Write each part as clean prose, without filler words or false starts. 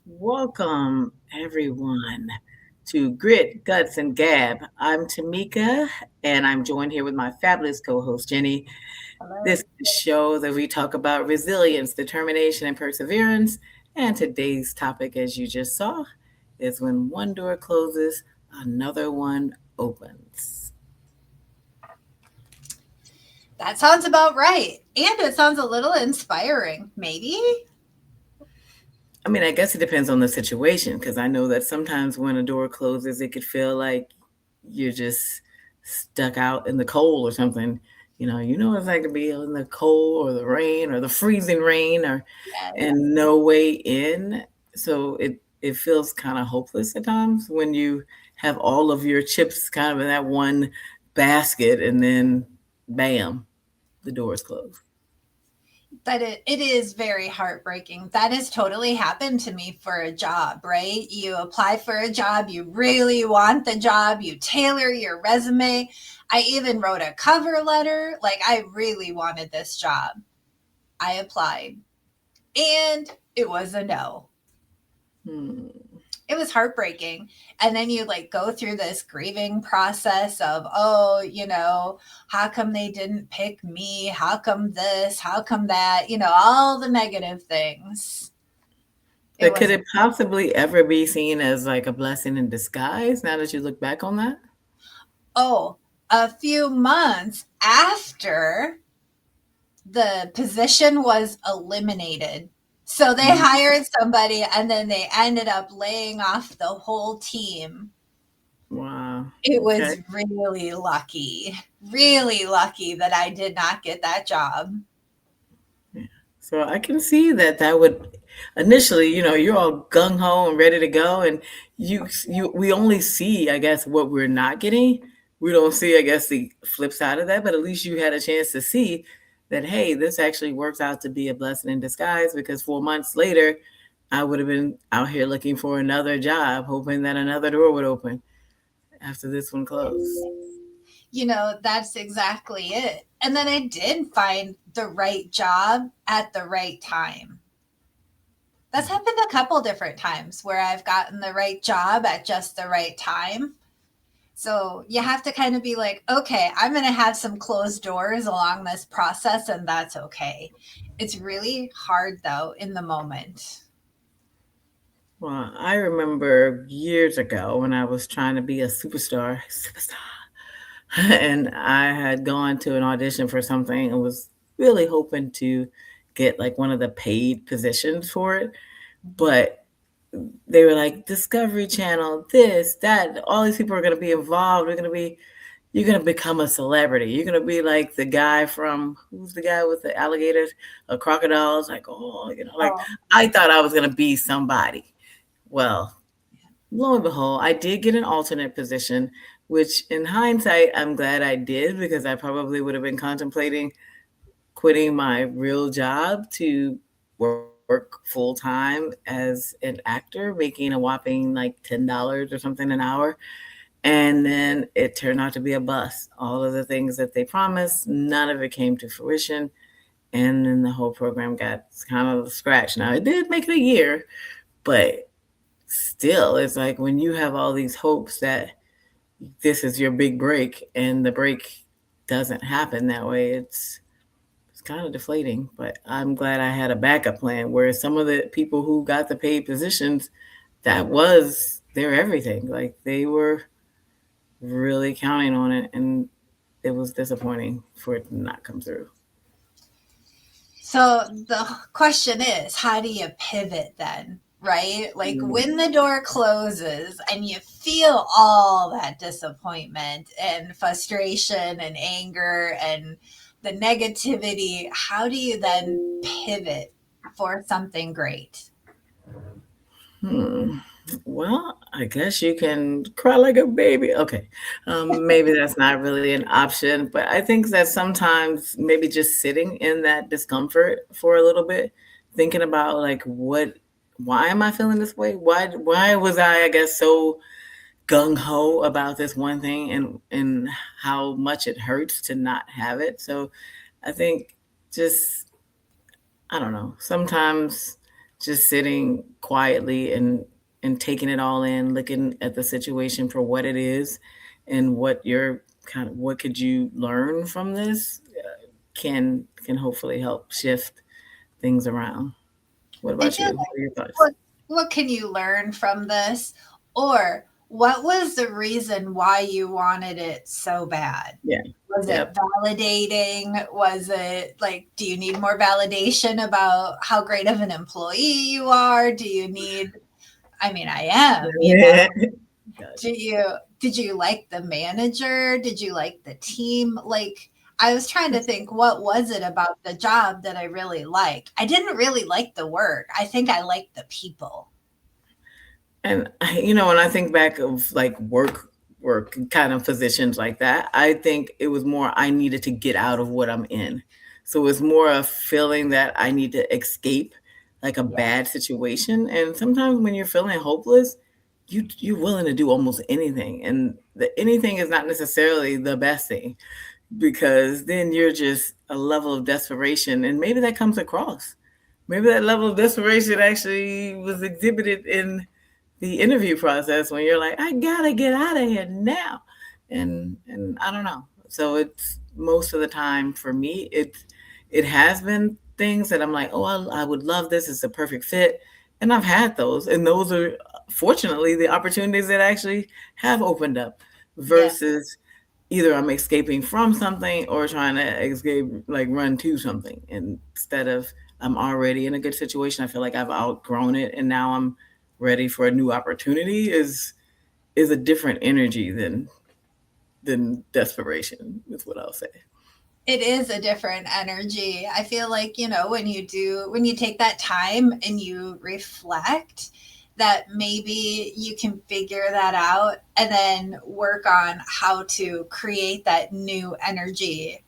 Welcome, everyone, to Grit, Guts, and Gab. I'm Tamika, and I'm joined here with my fabulous co host, Jenny. This Hello. is the show that we talk about resilience, determination, and perseverance. And today's topic, as you just saw, is when one door closes, another one opens. That sounds about right. And it sounds a little inspiring, maybe? I mean, I guess it depends on the situation because I know that sometimes when a door closes, it could feel like you're just stuck out in the cold or something. You know what it's like to be in the cold or the rain or the freezing rain or Yes. and no way in. So it feels kind of hopeless at times when you have all of your chips kind of in that one basket and then bam, the door is closed. It is very heartbreaking. That has totally happened to me for a job, right? You apply for a job, you really want the job, you tailor your resume. I even wrote a cover letter. Like, I really wanted this job. I applied, and it was a no. Hmm. It was heartbreaking. And then you like go through this grieving process of, oh, how come they didn't pick me? How come this? How come that? All the negative things. It But could was, it possibly ever be seen as like a blessing in disguise now that you look back on that? oh, a few months after the position was eliminated. So they Mm. hired somebody and then they ended up laying off the whole team. Wow. It Okay. was really lucky that I did not get that job. Yeah. So I can see that that would initially, you're all gung ho and ready to go, and we only see, I guess, what we're not getting. We don't see, I guess, the flip side of that. But at least you had a chance to see that, hey, this actually works out to be a blessing in disguise. Because 4 months later, I would have been out here looking for another job, hoping that another door would open after this one closed. That's exactly it. And then I did find the right job at the right time. That's happened a couple different times where I've gotten the right job at just the right time. So you have to kind of be like, okay, I'm going to have some closed doors along this process, and that's okay. It's really hard, though, in the moment. Well, I remember years ago when I was trying to be a superstar, and I had gone to an audition for something and was really hoping to get like one of the paid positions for it. But they were like, Discovery Channel, this, that, all these people are going to be involved. You're going to become a celebrity. You're going to be like the guy from, who's the guy with the alligators, crocodiles? Like, oh, like Oh, I thought I was going to be somebody. Well, lo and behold, I did get an alternate position, which in hindsight, I'm glad I did because I probably would have been contemplating quitting my real job to work full time as an actor, making a whopping like $10 or something an hour. And then it turned out to be a bust. All of the things that they promised, none of it came to fruition. And then the whole program got kind of scratched. Now, it did make it a year, but still, it's like when you have all these hopes that this is your big break and the break doesn't happen that way, it's kind of deflating. But I'm glad I had a backup plan where some of the people who got the paid positions, that was their everything. Like they were really counting on it, and it was disappointing for it to not come through. so the question is, how do you pivot then? Right? Like when the door closes and you feel all that disappointment and frustration and anger and the negativity, how do you then pivot for something great? Hmm. Well, I guess you can cry like a baby. Okay. Maybe that's not really an option, but I think that sometimes maybe just sitting in that discomfort for a little bit, thinking about like why am I feeling this way? Why was I guess, so gung ho about this one thing and how much it hurts to not have it. So I think just I don't know. Sometimes just sitting quietly and taking it all in, looking at the situation for what it is and what could you learn from this can hopefully help shift things around. What I about feel you? like What are your thoughts? what can you learn from this? Or what was the reason why you wanted it so bad? Yeah. Was it Yep. validating? Was it like, do you need more validation about how great of an employee you are? Do you need, I mean, I am, you know, Yeah. do Gotcha. you, did you like the manager? Did you like the team? Like, I was trying to think, what was it about the job that I really liked? I didn't really like the work. I think I liked the people. And when I think back of like work kind of positions like that, I think it was more I needed to get out of what I'm in. So it's more a feeling that I need to escape like a Yeah. bad situation. And sometimes when you're feeling hopeless, you're willing to do almost anything. And the anything is not necessarily the best thing because then you're just a level of desperation and maybe that comes across. Maybe that level of desperation actually was exhibited in the interview process when you're like, I gotta get out of here now. And I don't know. So it's most of the time for me, it has been things that I'm like, oh, I would love this. It's a perfect fit. And I've had those. And those are fortunately the opportunities that actually have opened up Yeah. versus either I'm escaping from something or trying to escape, like run to something. And instead of I'm already in a good situation, I feel like I've outgrown it, and now I'm ready for a new opportunity. Is a different energy than desperation. Is what I'll say. It is a different energy. I feel like, you know, when you take that time and you reflect, that maybe you can figure that out and then work on how to create that new energy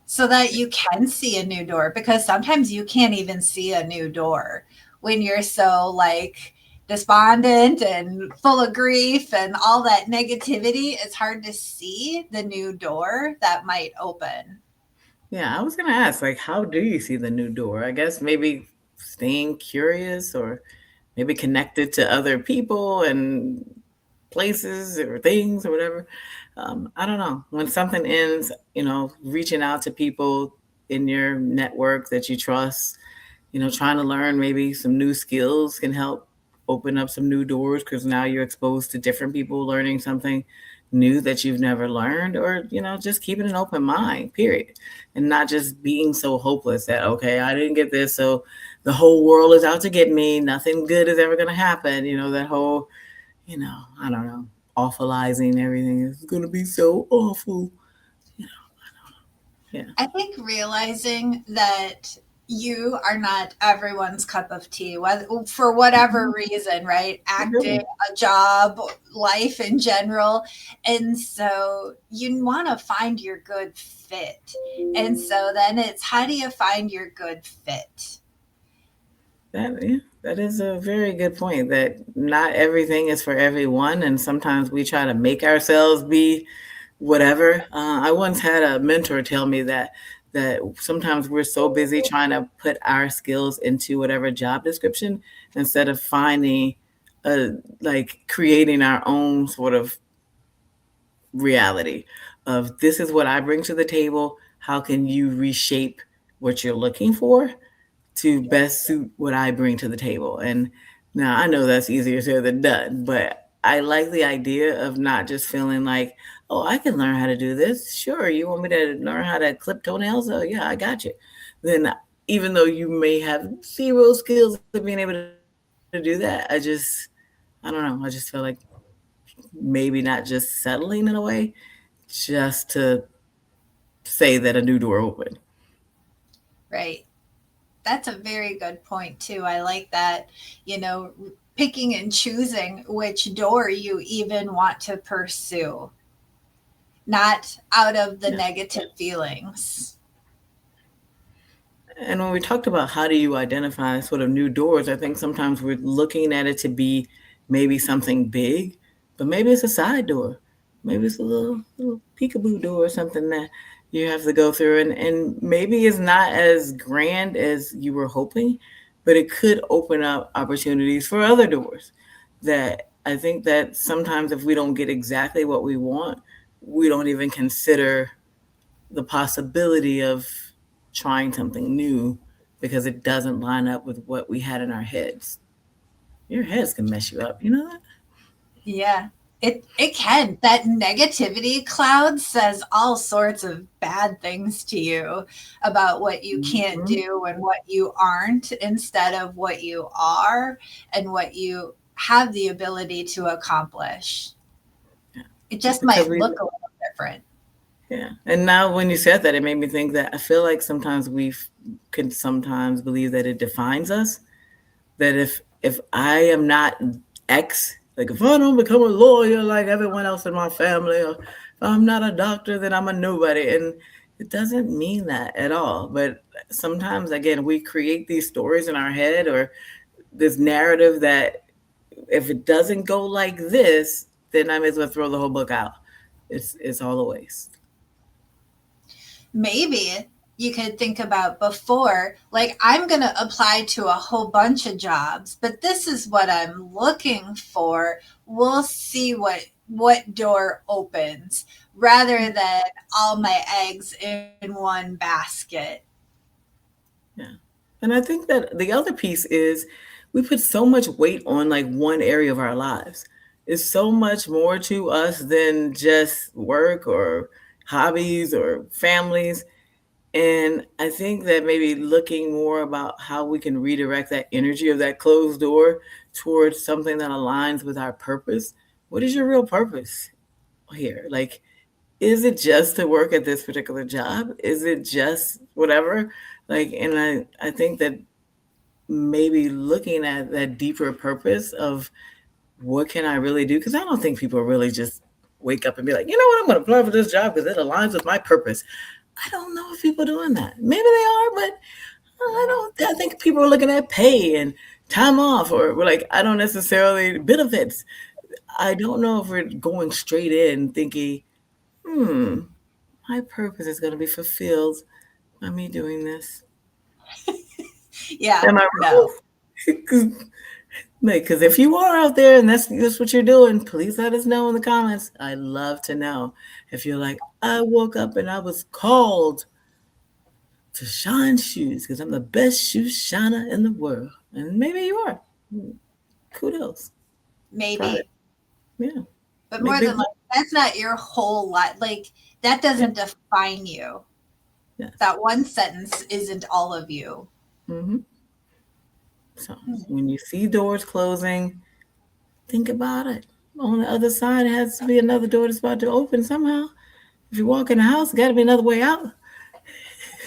so that you can see a new door, because sometimes you can't even see a new door when you're so like despondent and full of grief and all that negativity. It's hard to see the new door that might open. Yeah, I was gonna ask, like, how do you see the new door? I guess maybe staying curious, or maybe connected to other people and places or things or whatever. I don't know. When something ends, reaching out to people in your network that you trust, trying to learn maybe some new skills can help open up some new doors because now you're exposed to different people learning something new that you've never learned, or just keeping an open mind, period, and not just being so hopeless that, okay, I didn't get this, so the whole world is out to get me, nothing good is ever going to happen, that whole, I don't know, awfulizing everything is going to be so awful. you know yeah. I think realizing that you are not everyone's cup of tea, whether, for whatever Mhm. reason, right? For sure. Acting, a job, life in general. And so you want to find your good fit. And so then it's, how do you find your good fit? That is a very good point. That not everything is for everyone, and sometimes we try to make ourselves be whatever. I once had a mentor tell me that sometimes we're so busy trying to put our skills into whatever job description instead of finding, like creating our own sort of reality of this is what I bring to the table. How can you reshape what you're looking for to best suit what I bring to the table? And now I know that's easier said than done, but I like the idea of not just feeling like, oh, I can learn how to do this. Sure, you want me to learn how to clip toenails? Oh, yeah, I got you. Then, even though you may have zero skills of being able to do that, I don't know. I just feel like maybe not just settling in a way, just to say that a new door opened. Right. That's a very good point too. I like that, you know, picking and choosing which door you even want to pursue, not out of the Yeah. negative feelings. And when we talked about how do you identify sort of new doors, I think sometimes we're looking at it to be maybe something big, but maybe it's a side door. Maybe it's a little peekaboo door or something that you have to go through. And maybe it's not as grand as you were hoping, but it could open up opportunities for other doors. That I think that sometimes if we don't get exactly what we want, we don't even consider the possibility of trying something new because it doesn't line up with what we had in our heads. Your heads can mess you up, you know that? Yeah. It can. That negativity cloud says all sorts of bad things to you about what you can't Mm-hmm. do and what you aren't instead of what you are and what you have the ability to accomplish. Yeah. It just Because might we, look a little different. yeah. And now when you said that, it made me think that I feel like sometimes can sometimes believe that it defines us. That if I am not X, like if I don't become a lawyer like everyone else in my family, or if I'm not a doctor, then I'm a nobody. And it doesn't mean that at all. But sometimes, again, we create these stories in our head or this narrative that if it doesn't go like this, then I may as well throw the whole book out. It's all a waste. Maybe you could think about before, like, I'm going to apply to a whole bunch of jobs, but this is what I'm looking for. We'll see what door opens rather than all my eggs in one basket. Yeah. And I think that the other piece is we put so much weight on like one area of our lives. It's so much more to us than just work or hobbies or families. And I think that maybe looking more about how we can redirect that energy of that closed door towards something that aligns with our purpose. What is your real purpose here? Like, is it just to work at this particular job? Is it just whatever? Like, and I think that maybe looking at that deeper purpose of what can I really do? Because I don't think people really just wake up and be like, you know what, I'm going to apply for this job because it aligns with my purpose. I don't know if people doing that. Maybe they are, but I don't. I think people are looking at pay and time off, or we're like, I don't necessarily benefits. I don't know if we're going straight in thinking, hmm, my purpose is going to be fulfilled by me doing this. Yeah, Am I no. wrong? Because if you are out there and that's what you're doing, please let us know in the comments. I'd love to know if you're like, I woke up and I was called to shine shoes because I'm the best shoe shiner in the world, and maybe you are. Kudos, proud of Maybe. you. Yeah, But make more than big like, money. that's not your whole life. Like, that Yeah, doesn't define you. yes. That one sentence isn't all of you. Hmm. So when you see doors closing, think about it. On the other side, it has to be another door that's about to open somehow. If you walk in the house, got to be another way out.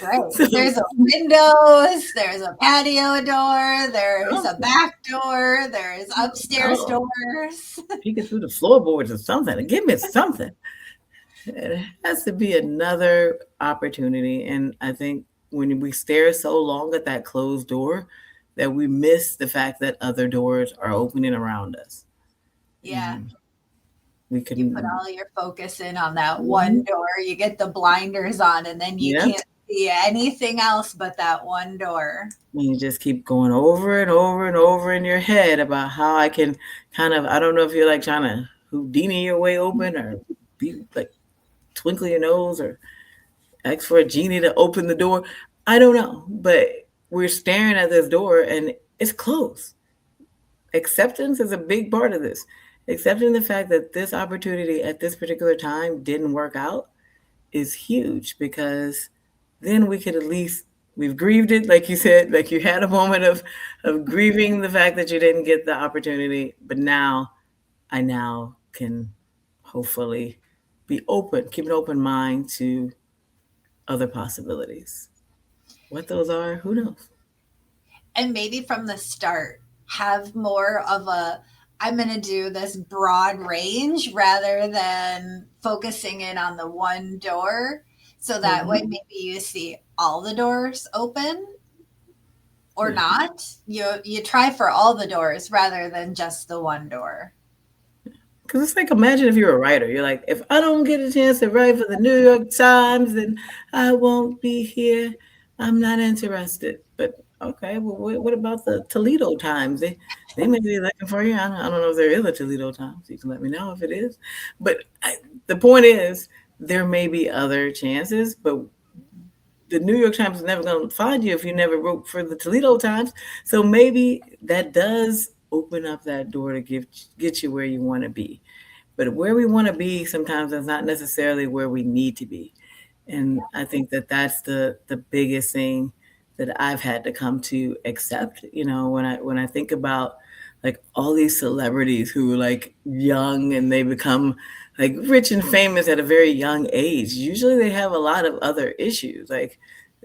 Right. So There's a windows, there's a patio door, there's a something. back door, there's upstairs Oh, doors. peeking through the floorboards or something. Give me something. It has to be another opportunity. And I think when we stare so long at that closed door, that we miss the fact that other doors are opening around us. Yeah. And we You put can, all your focus in on that one mhm, door. You get the blinders on, and then you yeah. can't see anything else but that one door. And you just keep going over and over and over in your head about how I can kind of, I don't know if you're like trying to Houdini your way open or be like twinkle your nose or ask for a genie to open the door. I don't know, but we're staring at this door and it's closed. Acceptance is a big part of this. Accepting the fact that this opportunity at this particular time didn't work out is huge because then we could at least we've grieved it like you said, like you had a moment of grieving the fact that you didn't get the opportunity, but now I now can hopefully be open, keep an open mind to other possibilities. What those are, who knows? And maybe from the start, have more of a, I'm going to do this broad range rather than focusing in on the one door. So that way, Mm-hmm. maybe you see all the doors open or Yeah. not. You try for all the doors rather than just the one door. Because it's like, imagine if you're a writer. You're like, if I don't get a chance to write for the New York Times, then I won't be here. I'm not interested. But okay, well, what about the Toledo Times? They may be looking for you. I don't know if there is a Toledo Times. You can let me know if it is. But the point is, there may be other chances, but the New York Times is never going to find you if you never wrote for the Toledo Times. So maybe that does open up that door to get you where you want to be. But where we want to be sometimes is not necessarily where we need to be. And I think that that's the biggest thing that I've had to come to accept. You know, when I think about like all these celebrities who are like young and they become like rich and famous at a very young age, usually they have a lot of other issues like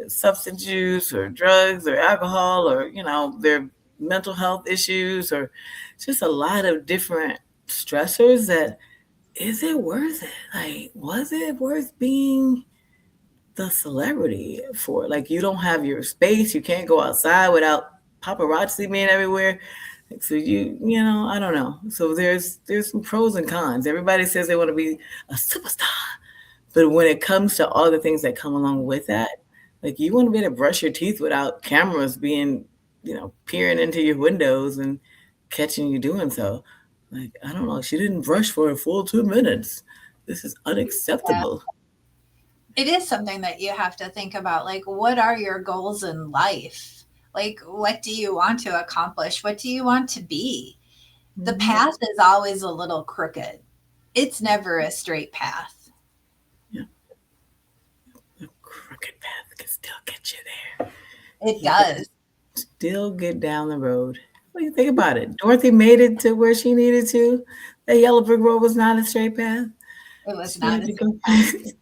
substance use or drugs or alcohol or, you know, their mental health issues or just a lot of different stressors that is it worth it? Like, was it worth being the celebrity for? Like, you don't have your space. You can't go outside without paparazzi being everywhere. Like, so you know, I don't know. So there's some pros and cons. Everybody says they want to be a superstar, but when it comes to all the things that come along with that, like you want to be able to brush your teeth without cameras being, you know, peering into your windows and catching you doing so. Like, I don't know, she didn't brush for a full 2 minutes. This is Yeah. unacceptable. It is something that you have to think about. Like, what are your goals in life? Like, what do you want to accomplish? What do you want to be? The Hmm. path is always a little crooked, it's never a straight path. Yeah, the crooked path can still get you there. It You can does. still get down the road. What do you think about it? Dorothy made it to where she needed to. That yellow brick road was not a straight path. It was She not had a to straight go. path.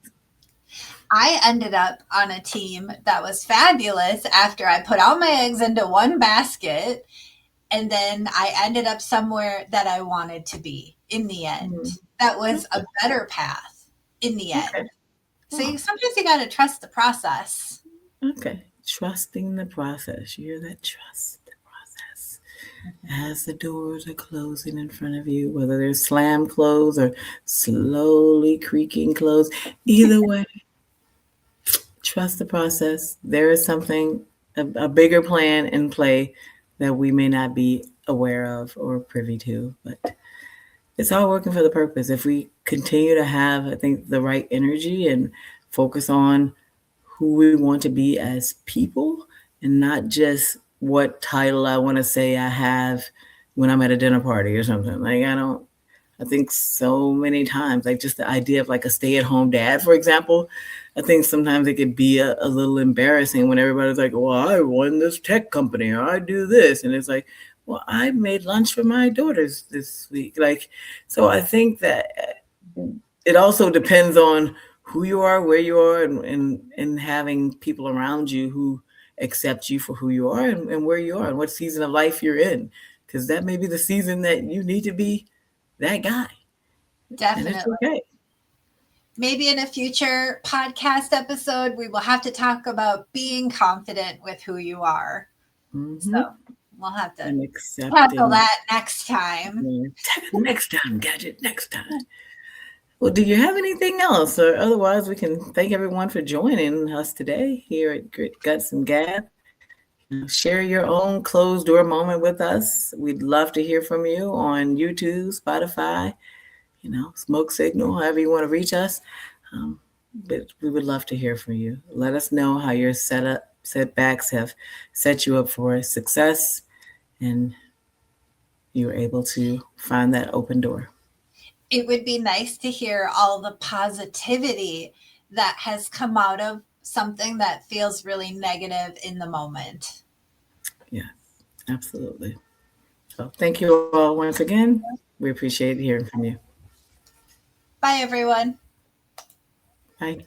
I ended up on a team that was fabulous after I put all my eggs into one basket, and then I ended up somewhere that I wanted to be in the end. Mm, That was a better path in the okay. end. So Oh, sometimes you got to trust the process. okay. Trusting the process. You hear that? Trust the process. As the doors are closing in front of you, whether they're slam closed or slowly creaking closed, either way, trust the process. There is something, a bigger plan in play that we may not be aware of or privy to, but it's all working for the purpose. If we continue to have, I think, the right energy and focus on who we want to be as people and not just what title I want to say I have when I'm at a dinner party or something. Like, I don't, I think so many times, like just the idea of like a stay at home dad, for example, I think sometimes it could be a little embarrassing when everybody's like, well, I run this tech company or I do this. And it's like, well, I made lunch for my daughters this week. Like, so I think that it also depends on who you are, where you are, and having people around you who accept you for who you are and where you are and what season of life you're in. Because that may be the season that you need to be that guy, and it's Definitely. okay. Maybe in a future podcast episode, we will have to talk about being confident with who you are. So Hmm. we'll have to And tackle accepting. that next time. Yeah. Next time, Gadget, next time. Well, do you have anything else? Or otherwise, we can thank everyone for joining us today here at Grit, Guts, and Gab. You know, share your own closed door moment with us. We'd love to hear from you on YouTube, Spotify, you know, Smoke Signal, however you want to reach us. Um, but we would love to hear from you. Let us know how your setbacks have set you up for success and you were able to find that open door. It would be nice to hear all the positivity that has come out of something that feels really negative in the moment. Yeah, absolutely. So thank you all once again. We appreciate hearing from you. Bye, everyone. Bye.